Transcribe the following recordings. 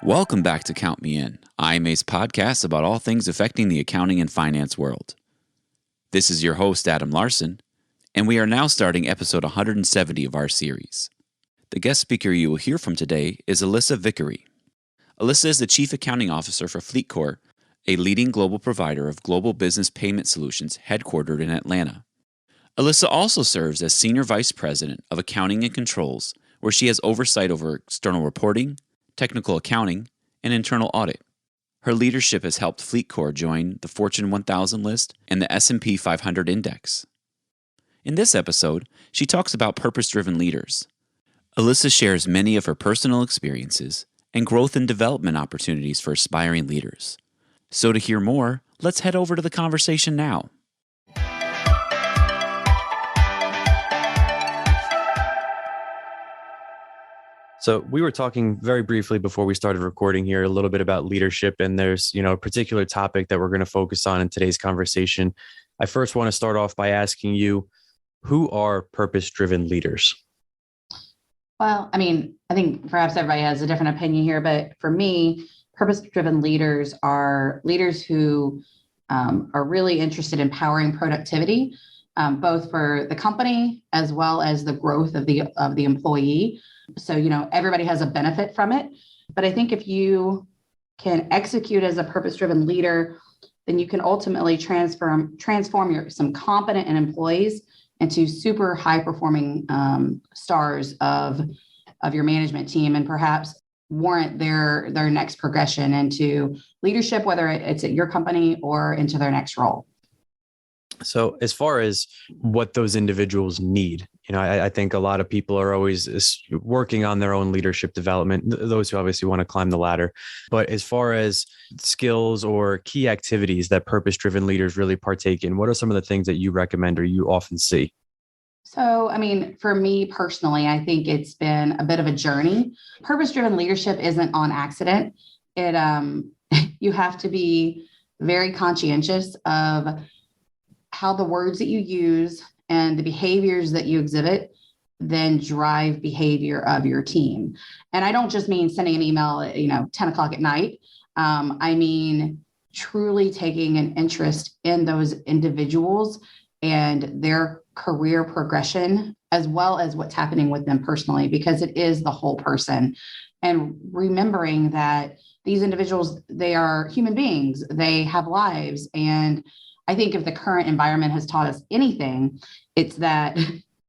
Welcome back to Count Me In, IMA's podcast about all things affecting the accounting and finance world. This is your host, Adam Larson, and we are now starting episode 170 of our series. The guest speaker you will hear from today is Alissa Vickery. Alissa is the Chief Accounting Officer for FleetCor, a leading global provider of global business payment solutions headquartered in Atlanta. Alissa also serves as Senior Vice President of Accounting and Controls, where she has oversight over external reporting, technical accounting, and internal audit. Her leadership has helped FleetCor join the Fortune 1000 list and the S&P 500 index. In this episode, she talks about purpose-driven leaders. Alissa shares many of her personal experiences and growth and development opportunities for aspiring leaders. So to hear more, let's head over to the conversation now. So we were talking very briefly before we started recording here a little bit about leadership, and there's, a particular topic that we're going to focus on in today's conversation. I first want to start off by asking you, who are purpose-driven leaders? Well, I think perhaps everybody has a different opinion here, but for me, purpose-driven leaders are leaders who are really interested in powering productivity, both for the company as well as the growth of the employee. So, everybody has a benefit from it. But I think if you can execute as a purpose-driven leader, then you can ultimately transform some competent employees into super high-performing stars of your management team, and perhaps warrant their next progression into leadership, whether it's at your company or into their next role. So as far as what those individuals need, I think a lot of people are always working on their own leadership development, those who obviously want to climb the ladder. But as far as skills or key activities that purpose-driven leaders really partake in, what are some of the things that you recommend or you often see? So, for me personally, I think it's been a bit of a journey. Purpose-driven leadership isn't on accident. You have to be very conscientious of how the words that you use and the behaviors that you exhibit then drive behavior of your team. And I don't just mean sending an email at 10 o'clock at night. I mean truly taking an interest in those individuals and their career progression, as well as what's happening with them personally, because it is the whole person. And remembering that these individuals, they are human beings, they have lives. And I think if the current environment has taught us anything, it's that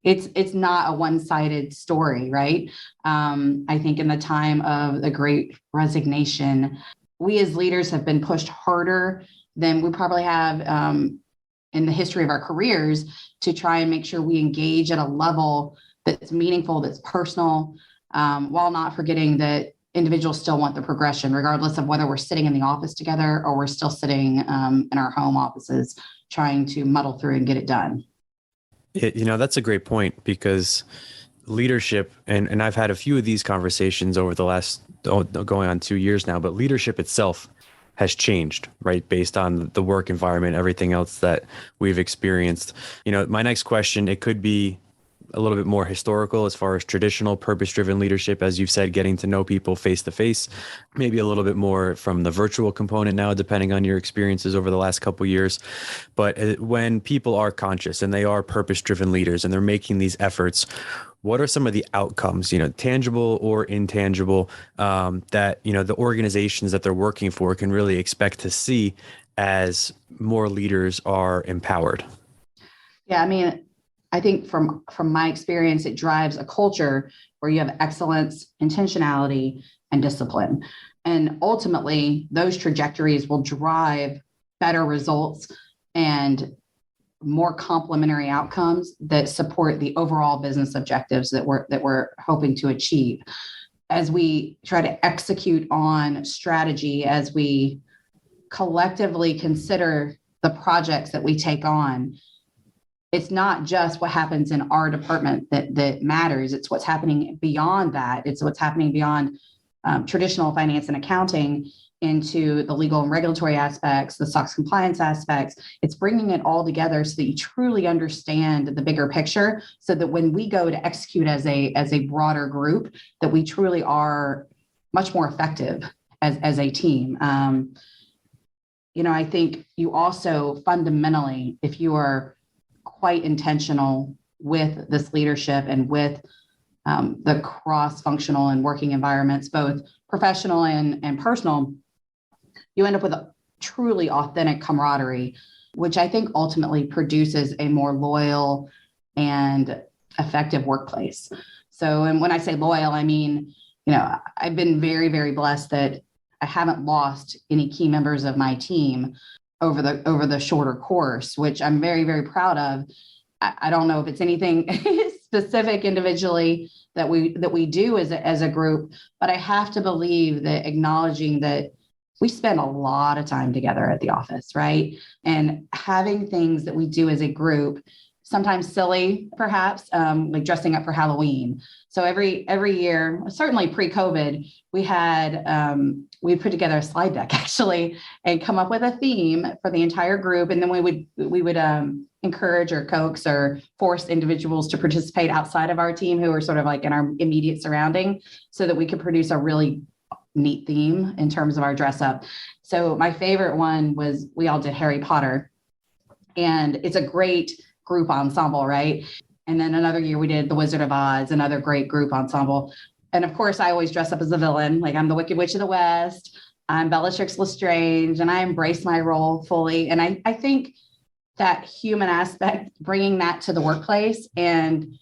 it's not a one-sided story, right? I think in the time of the Great Resignation, we as leaders have been pushed harder than we probably have in the history of our careers to try and make sure we engage at a level that's meaningful, that's personal, while not forgetting that individuals still want the progression, regardless of whether we're sitting in the office together or we're still sitting in our home offices trying to muddle through and get it done. That's a great point, because leadership, and I've had a few of these conversations over the last going on 2 years now, but leadership itself has changed, right? Based on the work environment, everything else that we've experienced. My next question, it could be a little bit more historical as far as traditional purpose-driven leadership, as you've said, getting to know people face to face, maybe a little bit more from the virtual component now, depending on your experiences over the last couple of years. But when people are conscious and they are purpose-driven leaders and they're making these efforts, what are some of the outcomes, tangible or intangible, that, the organizations that they're working for can really expect to see as more leaders are empowered? Yeah, I think from my experience, it drives a culture where you have excellence, intentionality, and discipline. And ultimately, those trajectories will drive better results and more complementary outcomes that support the overall business objectives that we're hoping to achieve. As we try to execute on strategy, as we collectively consider the projects that we take on, it's not just what happens in our department that matters. It's what's happening beyond that. It's what's happening beyond traditional finance and accounting into the legal and regulatory aspects, the SOX compliance aspects. It's bringing it all together so that you truly understand the bigger picture, so that when we go to execute as a broader group, that we truly are much more effective as a team. I think you also fundamentally, if you are quite intentional with this leadership and with the cross-functional and working environments, both professional and personal, you end up with a truly authentic camaraderie, which I think ultimately produces a more loyal and effective workplace. So, and when I say loyal, I mean, I've been very, very blessed that I haven't lost any key members of my team over the shorter course, which I'm very, very proud of. I don't know if it's anything specific individually that we do as a group, but I have to believe that acknowledging that we spend a lot of time together at the office, right? And having things that we do as a group, sometimes silly, perhaps, like dressing up for Halloween. So every year, certainly pre-COVID, we put together a slide deck actually, and come up with a theme for the entire group, and then we would encourage or coax or force individuals to participate outside of our team who are sort of like in our immediate surrounding, so that we could produce a really neat theme in terms of our dress up. So my favorite one was we all did Harry Potter, and it's a great group ensemble, right? And then another year we did The Wizard of Oz, another great group ensemble. And of course, I always dress up as the villain, like I'm the Wicked Witch of the West, I'm Bellatrix Lestrange, and I embrace my role fully. And I think that human aspect, bringing that to the workplace and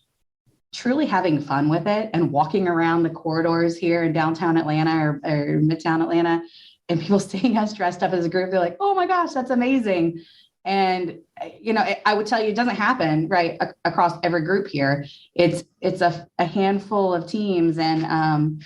truly having fun with it and walking around the corridors here in downtown Atlanta or midtown Atlanta, and people seeing us dressed up as a group, they're like, oh my gosh, that's amazing. And, I would tell you, it doesn't happen right across every group here. It's a handful of teams. And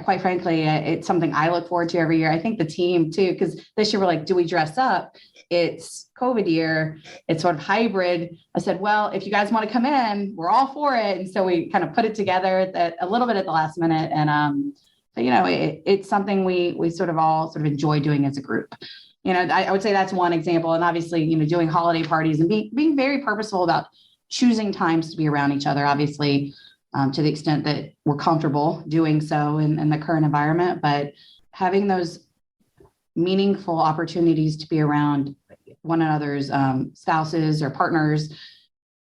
quite frankly, it's something I look forward to every year. I think the team too, because this year we're like, do we dress up? It's COVID year. It's sort of hybrid. I said, well, if you guys want to come in, we're all for it. And so we kind of put it together a little bit at the last minute. And, it's something we sort of all sort of enjoy doing as a group. I would say that's one example. And obviously, doing holiday parties and being very purposeful about choosing times to be around each other, obviously, to the extent that we're comfortable doing so in the current environment, but having those meaningful opportunities to be around one another's spouses or partners.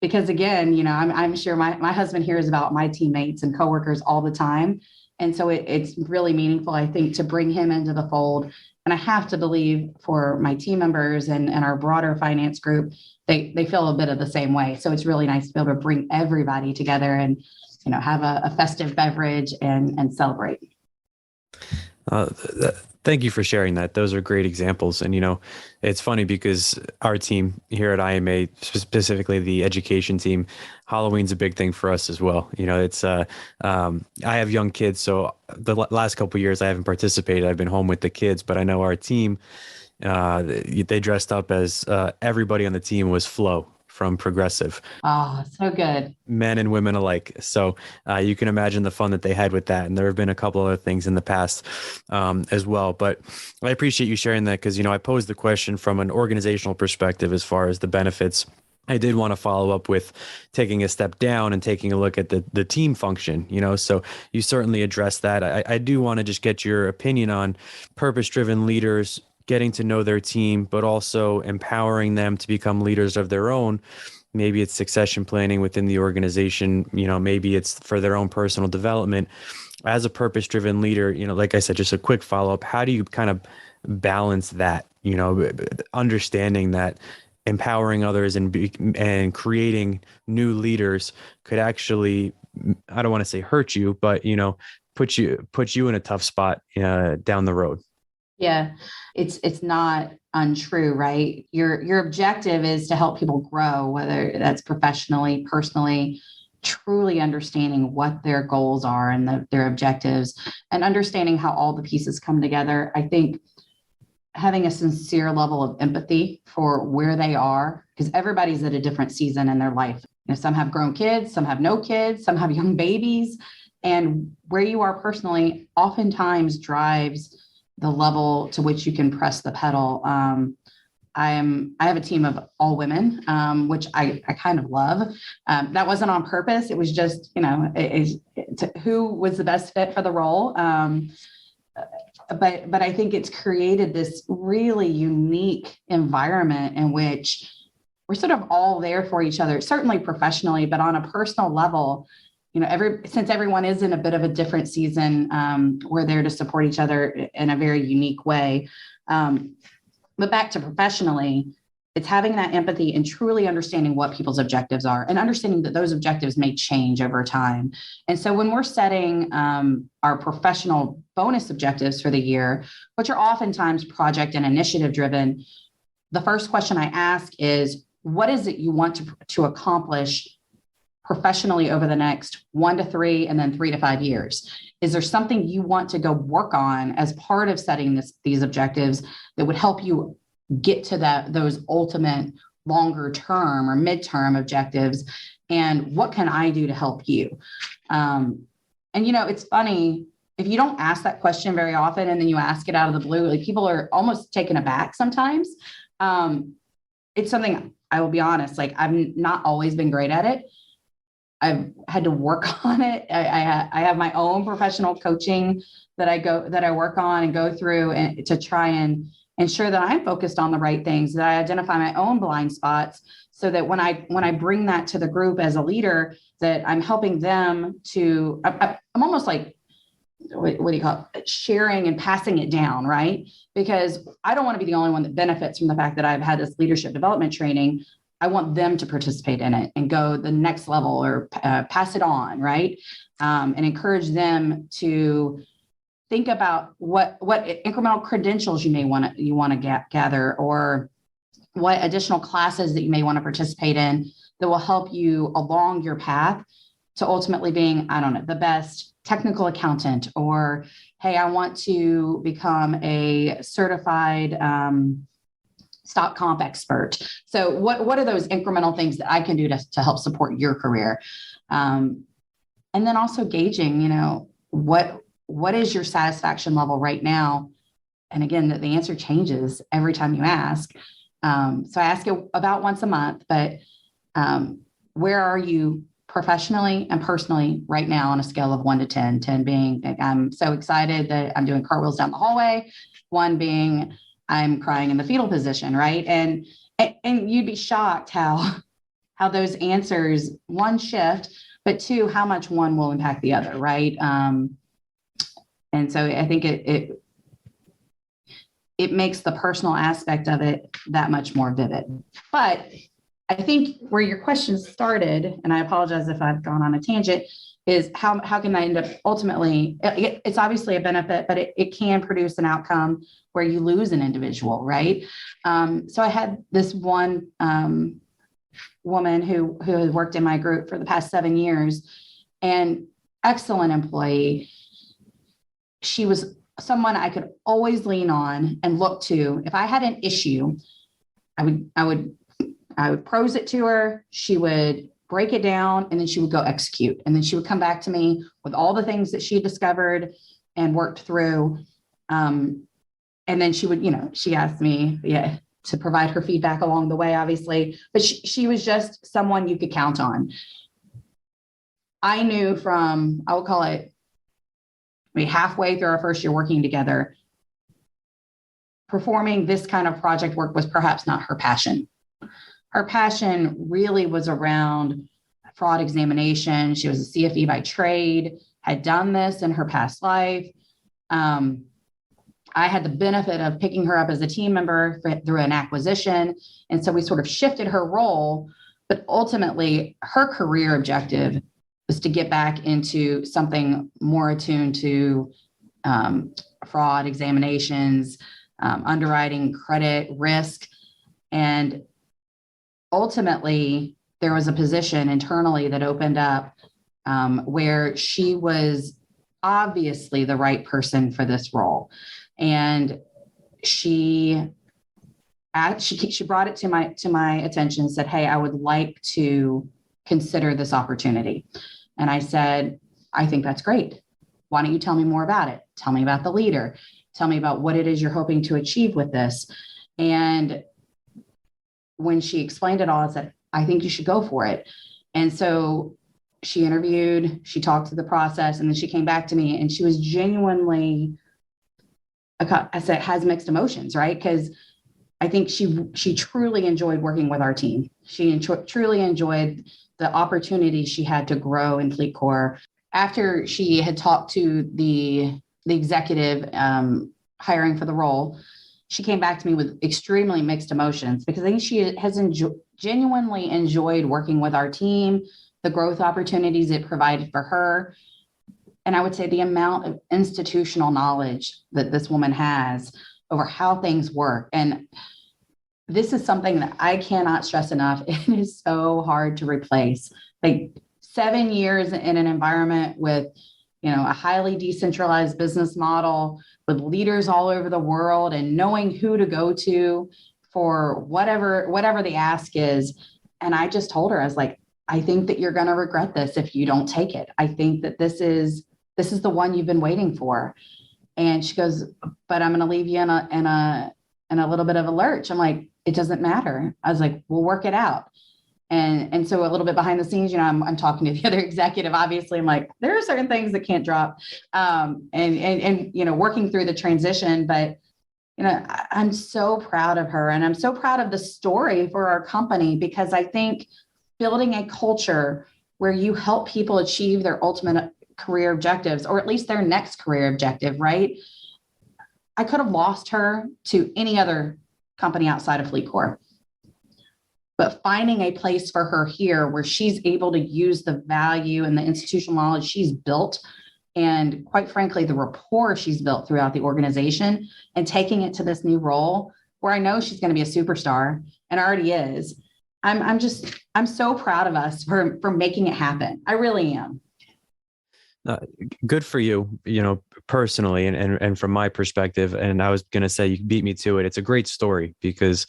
Because again, I'm sure my husband hears about my teammates and coworkers all the time. And so it's really meaningful, I think, to bring him into the fold. And I have to believe for my team members and our broader finance group, they feel a bit of the same way. So it's really nice to be able to bring everybody together and, have a festive beverage and celebrate. Thank you for sharing that. Those are great examples. And, it's funny because our team here at IMA, specifically the education team, Halloween's a big thing for us as well. It's, I have young kids, so the last couple of years I haven't participated. I've been home with the kids, but I know our team, they dressed up as everybody on the team was Flo from Progressive. Oh, so good. Men and women alike. So you can imagine the fun that they had with that. And there have been a couple other things in the past as well. But I appreciate you sharing that because, I posed the question from an organizational perspective as far as the benefits. I did want to follow up with taking a step down and taking a look at the team function, so you certainly addressed that. I do want to just get your opinion on purpose-driven leaders getting to know their team, but also empowering them to become leaders of their own. Maybe it's succession planning within the organization, maybe it's for their own personal development. As a purpose-driven leader, like I said, just a quick follow-up, how do you kind of balance that, understanding that empowering others and creating new leaders could actually, I don't want to say hurt you, but, put you in a tough spot down the road? Yeah, it's not untrue, right? Your objective is to help people grow, whether that's professionally, personally, truly understanding what their goals are and their objectives, and understanding how all the pieces come together. I think having a sincere level of empathy for where they are, because everybody's at a different season in their life. Some have grown kids, some have no kids, some have young babies, and where you are personally oftentimes drives the level to which you can press the pedal. I have a team of all women, which I kind of love. That wasn't on purpose. It was just, who was the best fit for the role. but I think it's created this really unique environment in which we're sort of all there for each other, certainly professionally, but on a personal level, since everyone is in a bit of a different season, we're there to support each other in a very unique way. But back to professionally, it's having that empathy and truly understanding what people's objectives are and understanding that those objectives may change over time. And so when we're setting our professional bonus objectives for the year, which are oftentimes project and initiative driven, the first question I ask is, what is it you want to accomplish professionally over the next 1 to 3 and then 3 to 5 years? Is there something you want to go work on as part of setting these objectives that would help you get to those ultimate longer term or midterm objectives? And what can I do to help you? And it's funny, if you don't ask that question very often and then you ask it out of the blue, like, people are almost taken aback sometimes. It's something, I will be honest, like, I've not always been great at it. I've had to work on it. I have my own professional coaching that I work on and go through, and to try and ensure that I'm focused on the right things, that I identify my own blind spots, so that when I bring that to the group as a leader, that I'm helping them to, I'm almost like, what do you call it? Sharing and passing it down, right? Because I don't want to be the only one that benefits from the fact that I've had this leadership development training. I want them to participate in it and go the next level, or pass it on, right? And encourage them to think about what incremental credentials you want to gather, or what additional classes that you may want to participate in that will help you along your path to ultimately being, I don't know, the best technical accountant, or, hey, I want to become a certified stock comp expert. So what are those incremental things that I can do to help support your career? And then also gauging, what is your satisfaction level right now? And again, the answer changes every time you ask. So I ask it about once a month, but where are you professionally and personally right now on a scale of 1 to 10, 10 being, I'm so excited that I'm doing cartwheels down the hallway, 1 being I'm crying in the fetal position, right? And you'd be shocked how those answers, 1, shift, but 2, how much one will impact the other, right? And so I think it makes the personal aspect of it that much more vivid. But I think where your question started, and I apologize if I've gone on a tangent, is how can I end up ultimately, it's obviously a benefit, but it can produce an outcome where you lose an individual, right? So I had this one woman who has worked in my group for the past 7 years, and excellent employee. She was someone I could always lean on and look to. If I had an issue, I would prose it to her. She would break it down, and then she would go execute. And then she would come back to me with all the things that she discovered and worked through. And then she would, she asked me, to provide her feedback along the way, obviously, but she was just someone you could count on. I knew from, I would call it, halfway through our first year working together, performing this kind of project work was perhaps not her passion. Her passion really was around fraud examination. She was a CFE by trade, had done this in her past life. I had the benefit of picking her up as a team member through an acquisition. And so we sort of shifted her role, but ultimately her career objective was to get back into something more attuned to fraud examinations, underwriting, credit, risk. And ultimately, there was a position internally that opened up where she was obviously the right person for this role. And she brought it to my attention and said, "Hey, I would like to consider this opportunity." And I said, "I think that's great. Why don't you tell me more about it? Tell me about the leader. Tell me about what it is you're hoping to achieve with this." And when she explained it all, I said, "I think you should go for it." And so she interviewed, she talked through the process, and then she came back to me, and she was genuinely I said, has mixed emotions, right? Because I think she truly enjoyed working with our team. She truly enjoyed the opportunity she had to grow in Fleet Corps. After she had talked to the executive hiring for the role, she came back to me with extremely mixed emotions, because I think she has genuinely enjoyed working with our team, the growth opportunities it provided for her. And I would say the amount of institutional knowledge that this woman has over how things work. And this is something that I cannot stress enough. It is so hard to replace. Like 7 years in an environment with, a highly decentralized business model, with leaders all over the world, and knowing who to go to for whatever the ask is. And I just told her, I was like, I think that you're going to regret this if you don't take it. I think that this is the one you've been waiting for. And she goes, but I'm going to leave you in a little bit of a lurch. I'm like, it doesn't matter. I was like, we'll work it out. And so a little bit behind the scenes, I'm talking to the other executive. Obviously, I'm like, there are certain things that can't drop, and working through the transition. But I'm so proud of her, and I'm so proud of the story for our company, because I think building a culture where you help people achieve their ultimate career objectives, or at least their next career objective, right? I could have lost her to any other company outside of Fleet Corps. But finding a place for her here where she's able to use the value and the institutional knowledge she's built, and quite frankly, the rapport she's built throughout the organization, and taking it to this new role where I know she's going to be a superstar, and already is. I'm so proud of us for making it happen. I really am. Good for you, personally, and from my perspective. And I was going to say, you beat me to it. It's a great story, because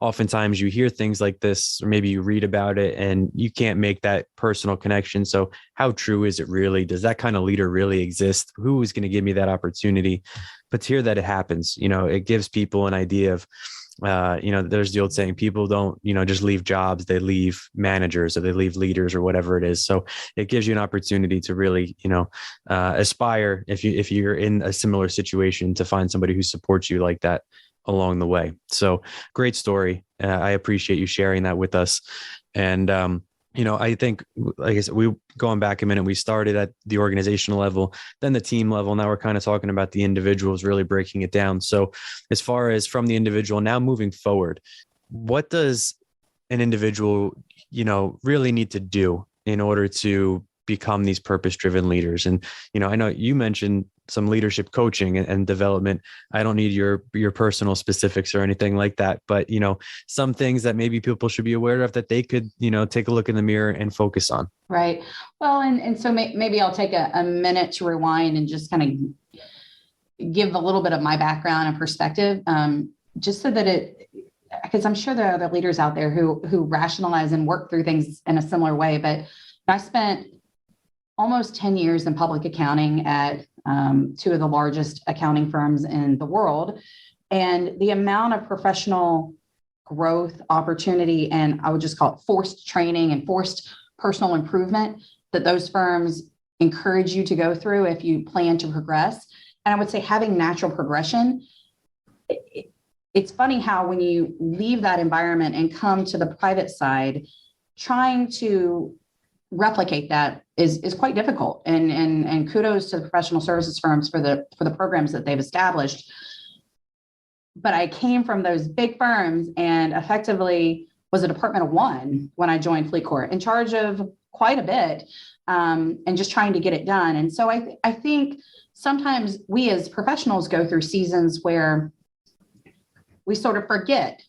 oftentimes you hear things like this, or maybe you read about it and you can't make that personal connection. So how true is it really? Does that kind of leader really exist? Who is going to give me that opportunity? But to hear that it happens, it gives people an idea of, there's the old saying, people don't, just leave jobs, they leave managers, or they leave leaders, or whatever it is. So it gives you an opportunity to really, aspire, if you're in a similar situation, to find somebody who supports you like that along the way. So great story. I appreciate you sharing that with us. And, I think, like I said, going back a minute, we started at the organizational level, then the team level. Now we're kind of talking about the individuals, really breaking it down. So as far as from the individual, now moving forward, what does an individual, really need to do in order to become these purpose-driven leaders? And, I know you mentioned some leadership coaching and development. I don't need your personal specifics or anything like that, but, some things that maybe people should be aware of that they could, take a look in the mirror and focus on. Right. Well, and so maybe I'll take a minute to rewind and just kind of give a little bit of my background and perspective, just so that because I'm sure there are other leaders out there who rationalize and work through things in a similar way. But I spent almost 10 years in public accounting at two of the largest accounting firms in the world. And the amount of professional growth opportunity, and I would just call it forced training and forced personal improvement, that those firms encourage you to go through if you plan to progress. And I would say having natural progression, it's funny how when you leave that environment and come to the private side, trying to replicate that is quite difficult. And kudos to the professional services firms for the programs that they've established. But I came from those big firms and effectively was a department of one when I joined Fleet Corps, in charge of quite a bit, and just trying to get it done. And so I think sometimes we as professionals go through seasons where we sort of forget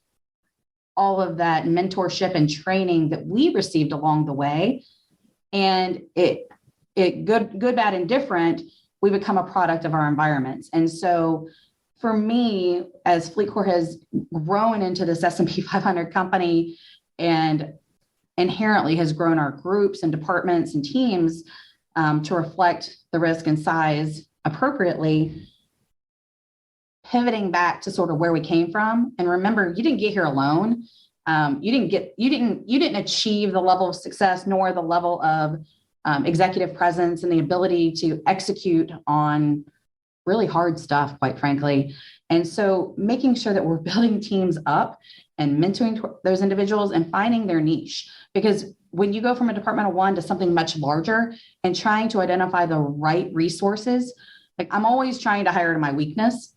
all of that mentorship and training that we received along the way. And it good, bad, and different, we become a product of our environments. And so for me, as Fleet Corps has grown into this S&P 500 company and inherently has grown our groups and departments and teams to reflect the risk and size appropriately, pivoting back to sort of where we came from. And remember, you didn't get here alone. You didn't achieve the level of success nor the level of executive presence and the ability to execute on really hard stuff, quite frankly. And so making sure that we're building teams up and mentoring those individuals and finding their niche. Because when you go from a departmental one to something much larger and trying to identify the right resources, like I'm always trying to hire to my weakness,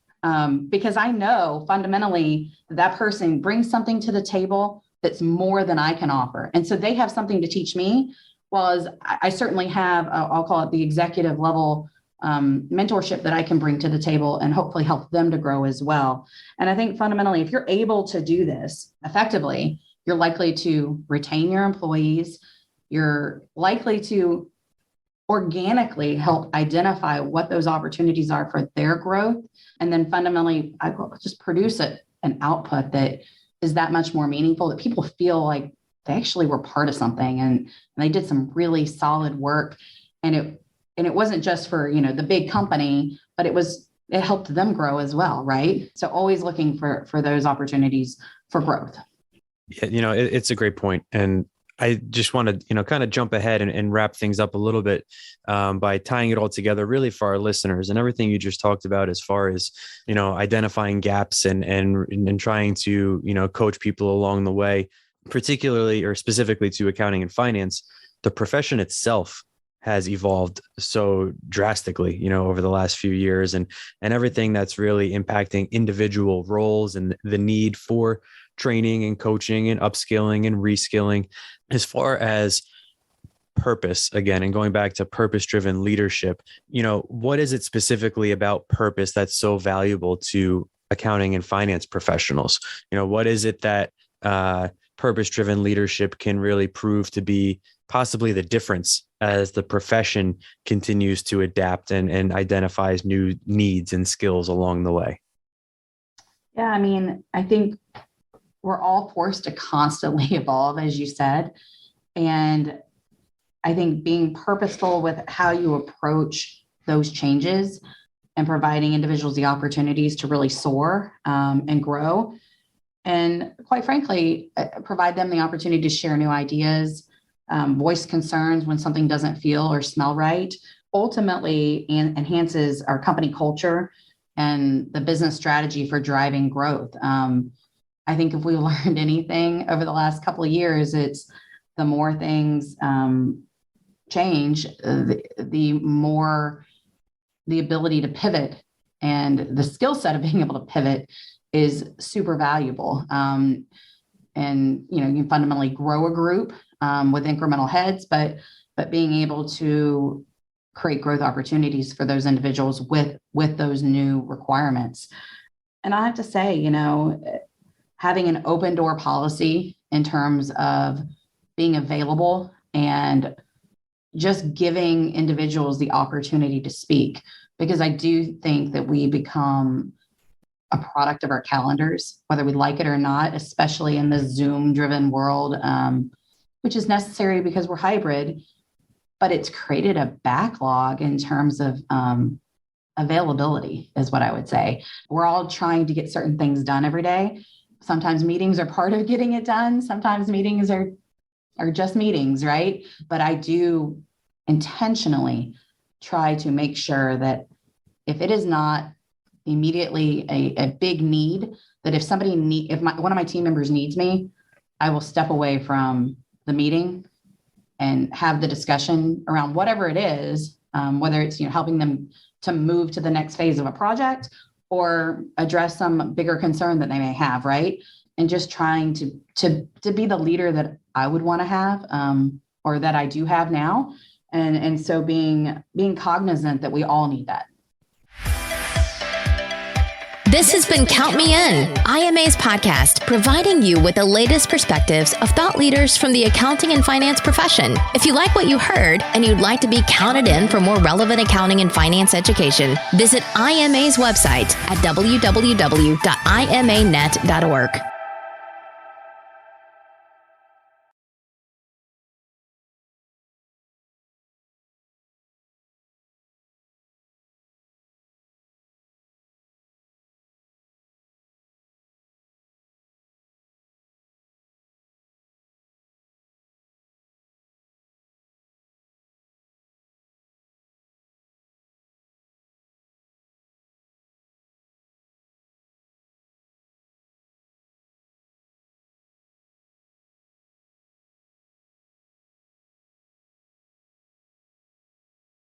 because I know fundamentally that person brings something to the table that's more than I can offer. And so they have something to teach me, while as I certainly have, I'll call it the executive level mentorship that I can bring to the table and hopefully help them to grow as well. And I think fundamentally, if you're able to do this effectively, you're likely to retain your employees. You're likely to organically help identify what those opportunities are for their growth. And then fundamentally, I will just produce an output that is that much more meaningful, that people feel like they actually were part of something and they did some really solid work. And it wasn't just for, the big company, but it helped them grow as well, right? So always looking for those opportunities for growth. Yeah, it's a great point. And I just want to, kind of jump ahead and wrap things up a little bit by tying it all together really for our listeners and everything you just talked about as far as, identifying gaps and trying to, coach people along the way, particularly or specifically to accounting and finance. The profession itself has evolved so drastically, over the last few years and everything that's really impacting individual roles and the need for training and coaching and upskilling and reskilling. As far as purpose, again, and going back to purpose-driven leadership, what is it specifically about purpose that's so valuable to accounting and finance professionals? What is it that purpose-driven leadership can really prove to be possibly the difference as the profession continues to adapt and identifies new needs and skills along the way? Yeah, I think we're all forced to constantly evolve, as you said. And I think being purposeful with how you approach those changes and providing individuals the opportunities to really soar and grow. And quite frankly, provide them the opportunity to share new ideas, voice concerns when something doesn't feel or smell right, ultimately enhances our company culture and the business strategy for driving growth. I think if we learned anything over the last couple of years, it's the more things change, the more the ability to pivot and the skill set of being able to pivot is super valuable. And, you can fundamentally grow a group with incremental heads, but being able to create growth opportunities for those individuals with those new requirements. And I have to say, having an open door policy in terms of being available and just giving individuals the opportunity to speak, because I do think that we become a product of our calendars, whether we like it or not, especially in the Zoom-driven world, which is necessary because we're hybrid, but it's created a backlog in terms of availability, is what I would say. We're all trying to get certain things done every day. Sometimes meetings are part of getting it done. Sometimes meetings are just meetings, right? But I do intentionally try to make sure that if it is not immediately a big need, that if one of my team members needs me, I will step away from the meeting and have the discussion around whatever it is, whether it's helping them to move to the next phase of a project or address some bigger concern that they may have, right? And just trying to be the leader that I would want to have, or that I do have now, and so being cognizant that we all need that. This has been Count Me In, IMA's podcast, providing you with the latest perspectives of thought leaders from the accounting and finance profession. If you like what you heard and you'd like to be counted in for more relevant accounting and finance education, visit IMA's website at www.imanet.org.